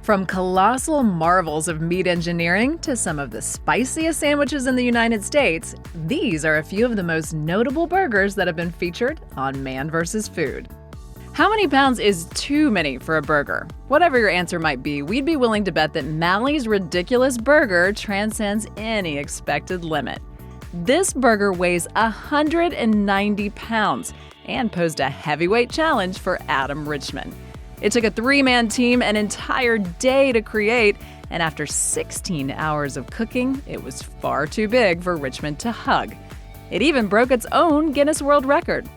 From colossal marvels of meat engineering to some of the spiciest sandwiches in the United States, these are a few of the most notable burgers that have been featured on Man vs. Food. How many pounds is too many for a burger? Whatever your answer might be, we'd be willing to bet that Mallie's ridiculous burger transcends any expected limit. This burger weighs 190 pounds and posed a heavyweight challenge for Adam Richman. It took a three-man team an entire day to create, and after 16 hours of cooking, it was far too big for Richmond to hug. It even broke its own Guinness World Record.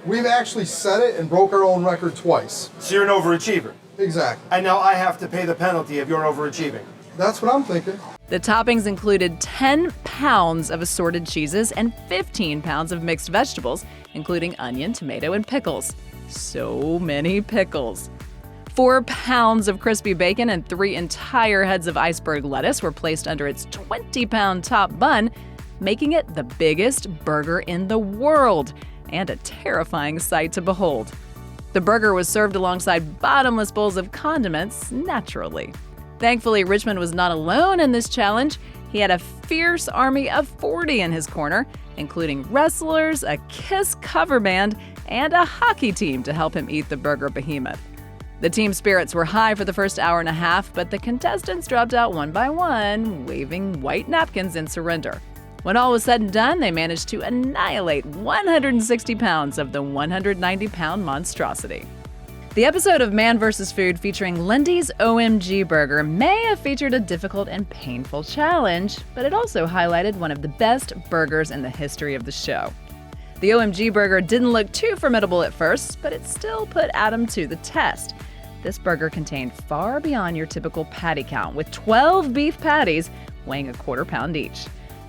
We've actually set it and broke our own record twice. So you're an overachiever. Exactly. And now I have to pay the penalty of your overachieving. That's what I'm thinking. The toppings included 10 pounds of assorted cheeses and 15 pounds of mixed vegetables, including onion, tomato, and pickles. So many pickles. 4 pounds of crispy bacon and 3 entire heads of iceberg lettuce were placed under its 20-pound top bun, making it the biggest burger in the world and a terrifying sight to behold. The burger was served alongside bottomless bowls of condiments, naturally. Thankfully, Richmond was not alone in this challenge. He had a fierce army of 40 in his corner, including wrestlers, a Kiss cover band, and a hockey team to help him eat the burger behemoth. The team spirits were high for the first hour and a half, but the contestants dropped out one by one, waving white napkins in surrender. When all was said and done, they managed to annihilate 160 pounds of the 190-pound monstrosity. The episode of Man vs. Food featuring Lindy's OMG Burger may have featured a difficult and painful challenge, but it also highlighted one of the best burgers in the history of the show. The OMG Burger didn't look too formidable at first, but it still put Adam to the test. This burger contained far beyond your typical patty count, with 12 beef patties weighing a quarter pound each.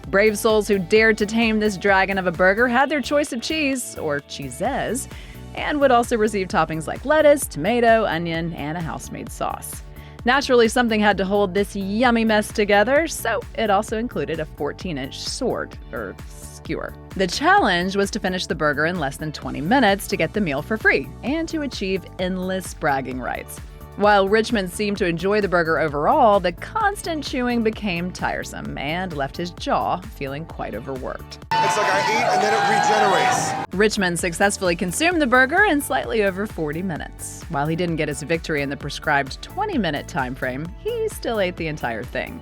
Brave souls who dared to tame this dragon of a burger had their choice of cheese, or cheeses, and would also receive toppings like lettuce, tomato, onion, and a house-made sauce. Naturally, something had to hold this yummy mess together, so it also included a 14-inch sword, or skewer. The challenge was to finish the burger in less than 20 minutes to get the meal for free, and to achieve endless bragging rights. While Richmond seemed to enjoy the burger overall, the constant chewing became tiresome and left his jaw feeling quite overworked. It's like I eat and then it regenerates. Richmond successfully consumed the burger in slightly over 40 minutes. While he didn't get his victory in the prescribed 20-minute time frame, he still ate the entire thing.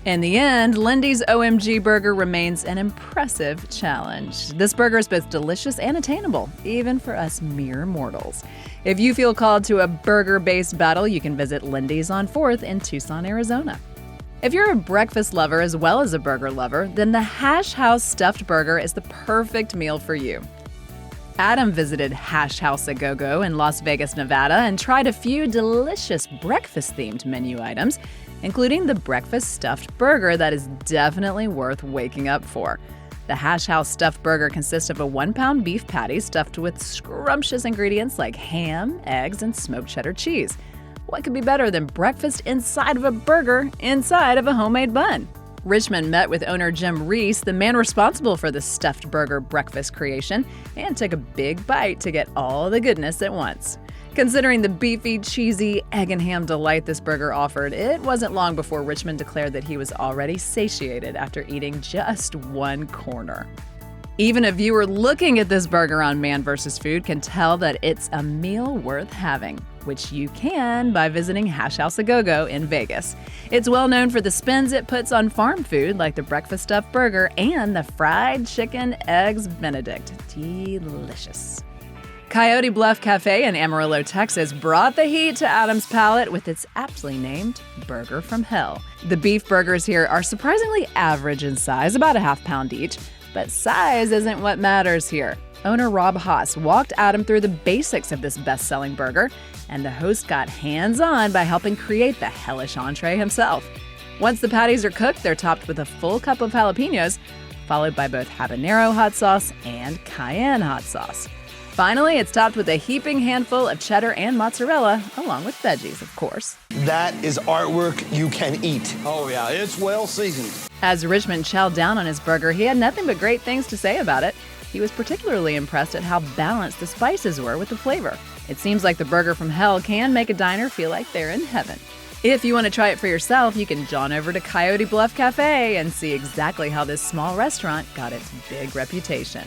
In the end, Lindy's OMG Burger remains an impressive challenge. This burger is both delicious and attainable, even for us mere mortals. If you feel called to a burger-based battle, you can visit Lindy's on 4th in Tucson, Arizona. If you're a breakfast lover as well as a burger lover, then the Hash House Stuffed Burger is the perfect meal for you. Adam visited Hash House A Go-Go in Las Vegas, Nevada, and tried a few delicious breakfast-themed menu items, including the breakfast stuffed burger that is definitely worth waking up for. The Hash House Stuffed Burger consists of a 1-pound beef patty stuffed with scrumptious ingredients like ham, eggs, and smoked cheddar cheese. What could be better than breakfast inside of a burger inside of a homemade bun? Richmond met with owner Jim Reese, the man responsible for the stuffed burger breakfast creation, and took a big bite to get all the goodness at once. Considering the beefy, cheesy, egg and ham delight this burger offered, it wasn't long before Richmond declared that he was already satiated after eating just one corner. Even a viewer looking at this burger on Man vs. Food can tell that it's a meal worth having, which you can by visiting Hash House A Go-Go in Vegas. It's well known for the spins it puts on farm food like the breakfast stuffed burger and the fried chicken eggs Benedict. Delicious. Coyote Bluff Cafe in Amarillo, Texas brought the heat to Adam's palate with its aptly named Burger from Hell. The beef burgers here are surprisingly average in size, about a half-pound each, but size isn't what matters here. Owner Rob Haas walked Adam through the basics of this best-selling burger, and the host got hands-on by helping create the hellish entree himself. Once the patties are cooked, they're topped with a full cup of jalapenos, followed by both habanero hot sauce and cayenne hot sauce. Finally, it's topped with a heaping handful of cheddar and mozzarella, along with veggies, of course. That is artwork you can eat. Oh yeah, it's well seasoned. As Richmond chowed down on his burger, he had nothing but great things to say about it. He was particularly impressed at how balanced the spices were with the flavor. It seems like the Burger from Hell can make a diner feel like they're in heaven. If you want to try it for yourself, you can jawn over to Coyote Bluff Cafe and see exactly how this small restaurant got its big reputation.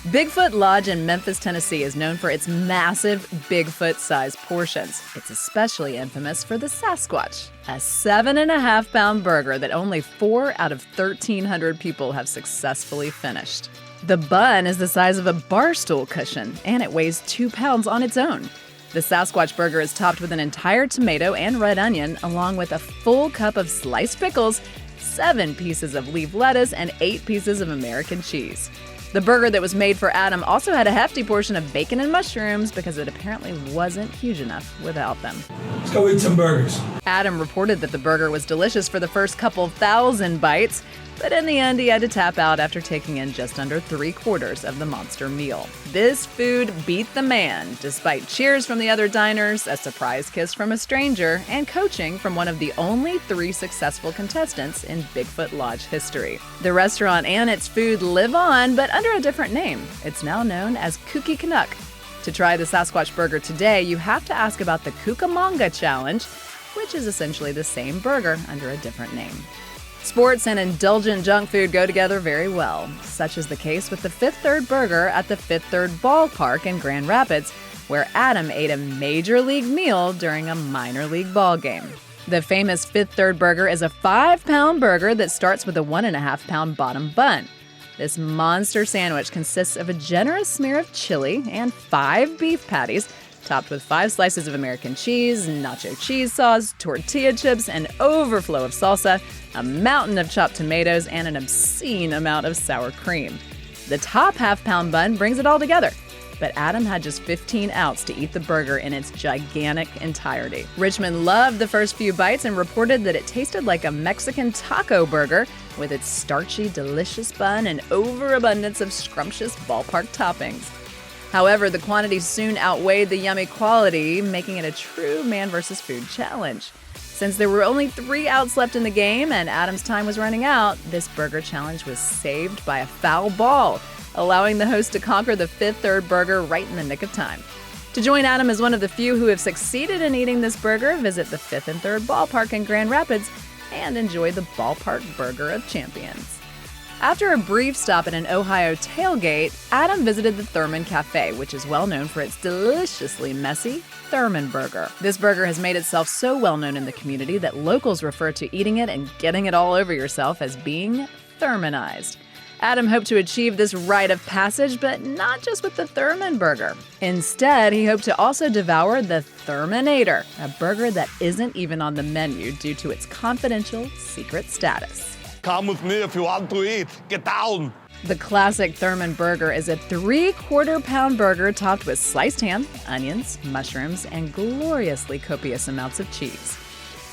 Bigfoot Lodge in Memphis, Tennessee is known for its massive Bigfoot-sized portions. It's especially infamous for the Sasquatch, a 7.5-pound burger that only 4 out of 1,300 people have successfully finished. The bun is the size of a bar stool cushion, and it weighs 2 pounds on its own. The Sasquatch Burger is topped with an entire tomato and red onion, along with a full cup of sliced pickles, 7 pieces of leaf lettuce, and 8 pieces of American cheese. The burger that was made for Adam also had a hefty portion of bacon and mushrooms because it apparently wasn't huge enough without them. Let's go eat some burgers. Adam reported that the burger was delicious for the first couple thousand bites, but in the end he had to tap out after taking in just under 3/4 of the monster meal. This food beat the man, despite cheers from the other diners, a surprise kiss from a stranger, and coaching from one of the only 3 successful contestants in Bigfoot Lodge history. The restaurant and its food live on, but under a different name. It's now known as Kooky Canuck. To try the Sasquatch Burger today, you have to ask about the Cucamonga Challenge, which is essentially the same burger under a different name. Sports and indulgent junk food go together very well. Such is the case with the Fifth Third Burger at the Fifth Third Ballpark in Grand Rapids, where Adam ate a major league meal during a minor league ball game. The famous Fifth Third Burger is a 5-pound burger that starts with a 1.5-pound bottom bun. This monster sandwich consists of a generous smear of chili and 5 beef patties, topped with 5 slices of American cheese, nacho cheese sauce, tortilla chips, an overflow of salsa, a mountain of chopped tomatoes, and an obscene amount of sour cream. The top half-pound bun brings it all together, but Adam had just 15 ounces to eat the burger in its gigantic entirety. Richmond loved the first few bites and reported that it tasted like a Mexican taco burger with its starchy, delicious bun and overabundance of scrumptious ballpark toppings. However, the quantity soon outweighed the yummy quality, making it a true man versus food challenge. Since there were only 3 outs left in the game and Adam's time was running out, this burger challenge was saved by a foul ball, allowing the host to conquer the Fifth Third Burger right in the nick of time. To join Adam as one of the few who have succeeded in eating this burger, visit the Fifth and Third Ballpark in Grand Rapids and enjoy the Ballpark Burger of Champions. After a brief stop at an Ohio tailgate, Adam visited the Thurman Cafe, which is well known for its deliciously messy Thurman Burger. This burger has made itself so well known in the community that locals refer to eating it and getting it all over yourself as being Thurmanized. Adam hoped to achieve this rite of passage, but not just with the Thurman Burger. Instead, he hoped to also devour the Thurmanator, a burger that isn't even on the menu due to its confidential secret status. Come with me if you want to eat. Get down. The classic Thurman Burger is a 3/4-pound burger topped with sliced ham, onions, mushrooms, and gloriously copious amounts of cheese.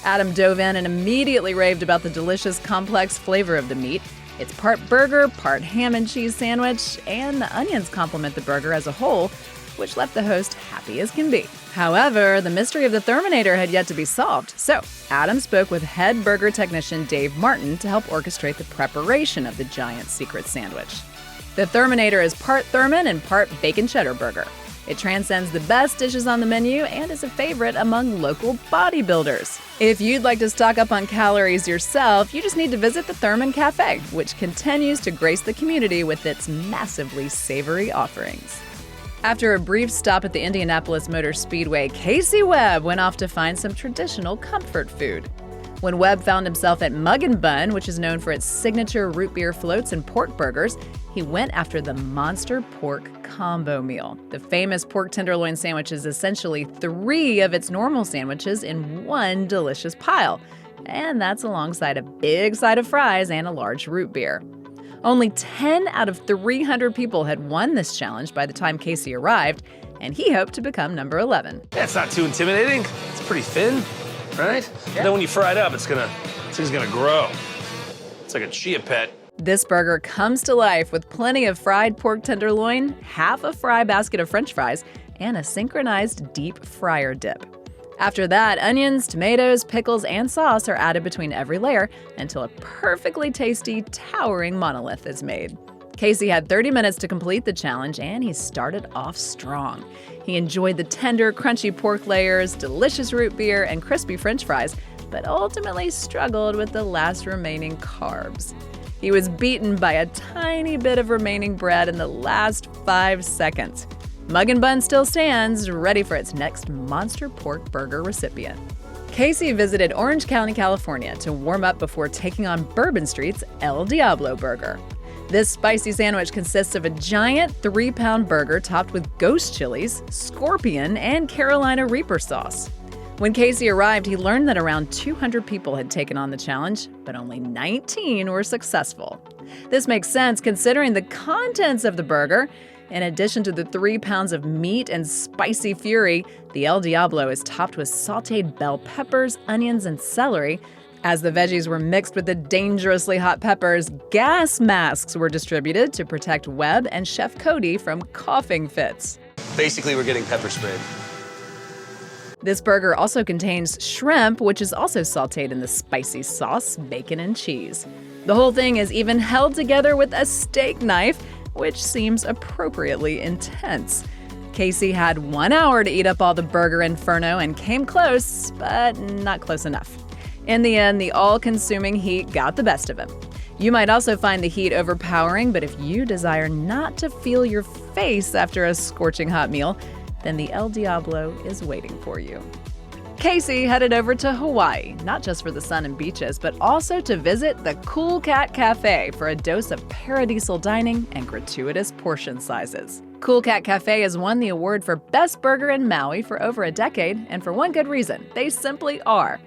Adam dove in and immediately raved about the delicious, complex flavor of the meat. It's part burger, part ham and cheese sandwich, and the onions complement the burger as a whole, which left the host happy as can be. However, the mystery of the Thurmanator had yet to be solved, so Adam spoke with head burger technician Dave Martin to help orchestrate the preparation of the giant secret sandwich. The Thurmanator is part Thurman and part bacon cheddar burger. It transcends the best dishes on the menu and is a favorite among local bodybuilders. If you'd like to stock up on calories yourself, you just need to visit the Thurman Cafe, which continues to grace the community with its massively savory offerings. After a brief stop at the Indianapolis Motor Speedway, Casey Webb went off to find some traditional comfort food. When Webb found himself at Mug and Bun, which is known for its signature root beer floats and pork burgers, he went after the Monster Pork Combo Meal. The famous pork tenderloin sandwich is essentially 3 of its normal sandwiches in one delicious pile, and that's alongside a big side of fries and a large root beer. Only 10 out of 300 people had won this challenge by the time Casey arrived, and he hoped to become number 11. That's not too intimidating. It's pretty thin, right? Yeah. And then when you fry it up, it's gonna grow. It's like a chia pet. This burger comes to life with plenty of fried pork tenderloin, half a fry basket of French fries, and a synchronized deep fryer dip. After that, onions, tomatoes, pickles, and sauce are added between every layer until a perfectly tasty, towering monolith is made. Casey had 30 minutes to complete the challenge, and he started off strong. He enjoyed the tender, crunchy pork layers, delicious root beer, and crispy french fries, but ultimately struggled with the last remaining carbs. He was beaten by a tiny bit of remaining bread in the last 5 seconds. Mug and Bun still stands, ready for its next monster pork burger recipient. Casey visited Orange County, California to warm up before taking on Bourbon Street's El Diablo Burger. This spicy sandwich consists of a giant 3-pound burger topped with ghost chilies, scorpion, and Carolina Reaper sauce. When Casey arrived, he learned that around 200 people had taken on the challenge, but only 19 were successful. This makes sense considering the contents of the burger. In addition to the 3 pounds of meat and spicy fury, the El Diablo is topped with sauteed bell peppers, onions, and celery. As the veggies were mixed with the dangerously hot peppers, gas masks were distributed to protect Webb and Chef Cody from coughing fits. Basically, we're getting pepper sprayed. This burger also contains shrimp, which is also sauteed in the spicy sauce, bacon, and cheese. The whole thing is even held together with a steak knife, which seems appropriately intense. Casey had 1 hour to eat up all the burger inferno and came close, but not close enough. In the end, the all-consuming heat got the best of him. You might also find the heat overpowering, but if you desire not to feel your face after a scorching hot meal, then the El Diablo is waiting for you. Casey headed over to Hawaii, not just for the sun and beaches, but also to visit the Cool Cat Cafe for a dose of paradisal dining and gratuitous portion sizes. Cool Cat Cafe has won the award for Best Burger in Maui for over a decade, and for one good reason: they simply are.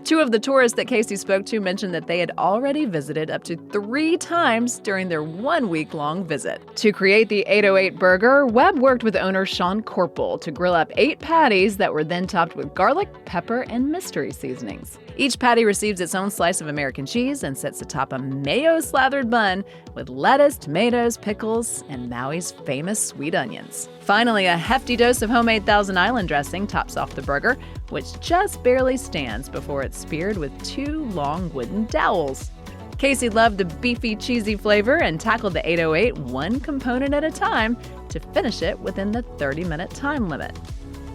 2 of the tourists that Casey spoke to mentioned that they had already visited up to 3 times during their 1-week-long visit. To create the 808 burger, Webb worked with owner Sean Corporal to grill up 8 patties that were then topped with garlic, pepper, and mystery seasonings. Each patty receives its own slice of American cheese and sits atop a mayo-slathered bun with lettuce, tomatoes, pickles, and Maui's famous sweet onions. Finally, a hefty dose of homemade Thousand Island dressing tops off the burger, which just barely stands before it's speared with 2 long wooden dowels. Casey loved the beefy, cheesy flavor and tackled the 808 one component at a time to finish it within the 30-minute time limit.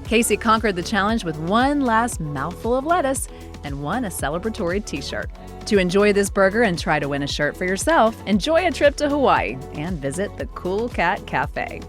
Casey conquered the challenge with one last mouthful of lettuce and won a celebratory t-shirt. To enjoy this burger and try to win a shirt for yourself, enjoy a trip to Hawaii and visit the Cool Cat Cafe.